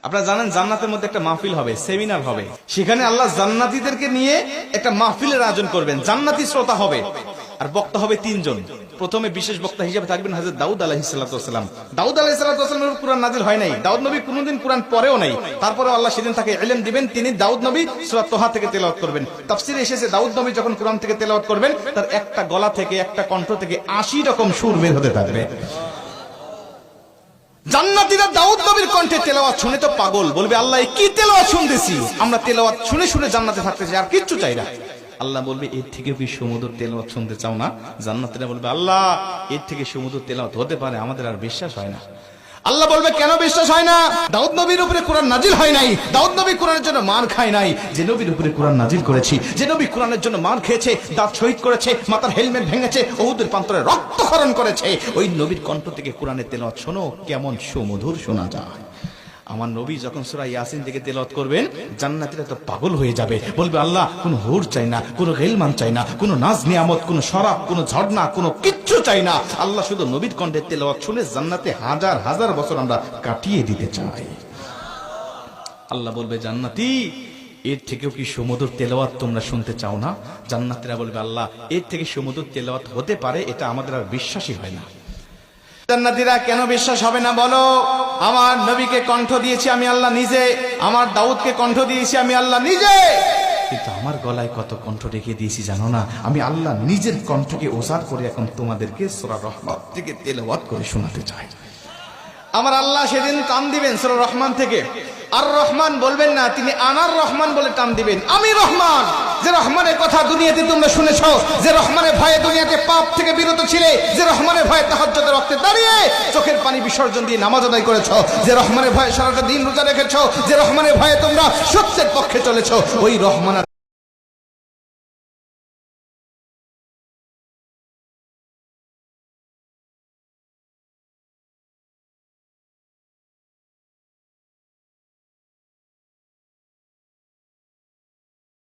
আপনারা জানেন জান্নাতের মধ্যে একটা মাহফিল হবে, সেমিনার হবে। সেখানে আল্লাহ জান্নাতীদেরকে নিয়ে একটা মাহফিলের আয়োজন করবেন। জান্নাতি শ্রোতা হবে আর বক্তা হবে তিনজন। প্রথমে বিশেষ বক্তা হিসেবে থাকবেন হযরত দাউদ আলাইহিস সালাম। দাউদ আলাইহিস সালামের উপর কুরআন নাজিল হয় নাই, দাউদ নবী কোনোদিন কুরআন পড়েও নাই। তারপরেও আল্লাহ সেদিন তাকে ইলম দিবেন, তিনি দাউদ নবী সূরা তোহা থেকে তেলাওয়াত করবেন। তাফসীরে এসেছে দাউদ নবী যখন কুরআন থেকে তেলাওয়াত করবেন তার একটা গলা থেকে, একটা কণ্ঠ থেকে 80 রকম সুর বের হতে থাকবে। জান্নাতীরা দাউদ নবীর কণ্ঠে তেলাওয়াত শুনে তো পাগল, বলবে আল্লাহ কি তেলাওয়াত শুনতেছি, আমরা তেলাওয়াত শুনে শুনে জান্নাতে থাকতে চাই, আর কিচ্ছু চাই না। আল্লাহ বলবে এর থেকে কি সুমধুর তেলাওয়াত শুনতে চাও না? জান্নাতীরা বলবে আল্লাহ এর থেকে সুমধুর তেলাওয়াত হতে পারে, আমাদের আর বিশ্বাস হয় না। আল্লাহ বলবে কেন বিশ্বাস হয় না? দাউদ নবীর উপরে কোরআন নাজিল হয় নাই, দাউদ নবী কোরআনের জন্য মার খায় নাই। যে নবীর উপরে কোরআন নাজিল করেছি, যে নবী কোরআনের জন্য মার খেয়েছে, দাঁত শহীদ করেছে, মাথার হেলমেট ভেঙেছে, উহুদের প্রান্তরে রক্তক্ষরণ করেছে, ওই নবীর কণ্ঠ থেকে কোরআনের তেলাওয়াত শোনো কেমন সুমধুর শোনা যায়। আমার নবী যখন সূরা ইয়াসিন থেকে তেলাওয়াত করবেন জান্নাতীরা তো পাগল হয়ে যাবে, বলবে আল্লাহ কোনো হুর চাই না, কোনো গিলমান চাই না, কোনো নাজ নিয়ামত, কোনো শরাব, কোনো ঝর্ণা, কোনো কিচ্ছু চাই না। আল্লাহ শুধু নবীর কণ্ঠে তেলাওয়াত শুনে জান্নাতে হাজার হাজার বছর আমরা কাটিয়ে দিতে চাই। আল্লাহ বলবে জান্নাতি এর থেকেও কি সুমধুর তেলাওয়াত তোমরা শুনতে চাও না? জান্নাতীরা বলবে আল্লাহ এর থেকে সুমধুর তেলাওয়াত হতে পারে, এটা আমাদের আর বিশ্বাসই হয় না। জান্নাতীরা কেন বিশ্বাস হবে না বলো? আমার নবীকে কণ্ঠ দিয়েছি আমি আল্লাহ নিজে, আমার দাউদকে কণ্ঠ দিয়েছি আমি আল্লাহ নিজে, কিন্তু আমার গলায় কত কণ্ঠ রেখে দিয়েছি জানো না? আমি আল্লাহ নিজের কণ্ঠকে ওজার করে এখন তোমাদেরকে সূরা রহমান থেকে তেলাওয়াত করে শোনাতে চাই। আমার আল্লাহ সেদিন টান দিবেন সূরা রহমান থেকে, আর রহমান বলবেন না, তিনি আনার রহমান বলে টান দিবেন। আমি রহমান, যে রহমানের কথা দুনিয়াতে তোমরা শুনেছ, যে রহমানের ভয়ে দুনিয়াতে পাপ থেকে বিরত ছিলে, যে রহমানের ভয়ে তাহাজ্জুদের রক্তে দাঁড়িয়ে চোখের পানি বিসর্জন দিয়ে নামাজ আদায় করেছ, যে রহমানের ভয়ে সারাটা দিন রোজা রেখেছ, যে রহমানের ভয়ে তোমরা সত্যের পক্ষে চলেছ, ওই রহমান